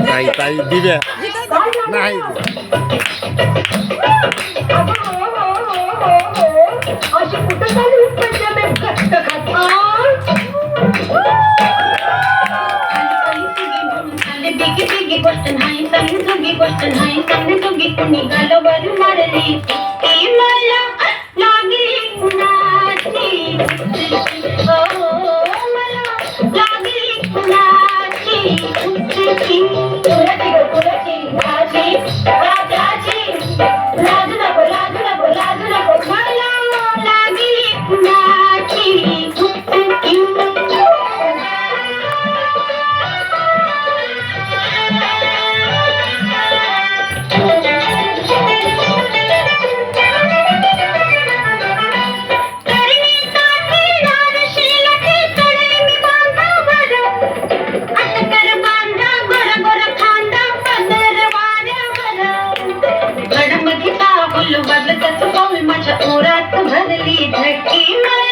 ताई ताई दिव्या नाही अशी कुठं चालू पंजाब घट्ट खाता बिगी बिगी गोष्ट नाही चांगली जोगी गोष्ट नाही चांगली जोगी कुणी गालावर मारली ती मला लागली कुणाची मला लागली कुणाची कुणाची कुणाची राजी राजाची लाजू नको लाजू नको लाजू नको मला लागली कुणाची माझ्या ओरात भरली झटकी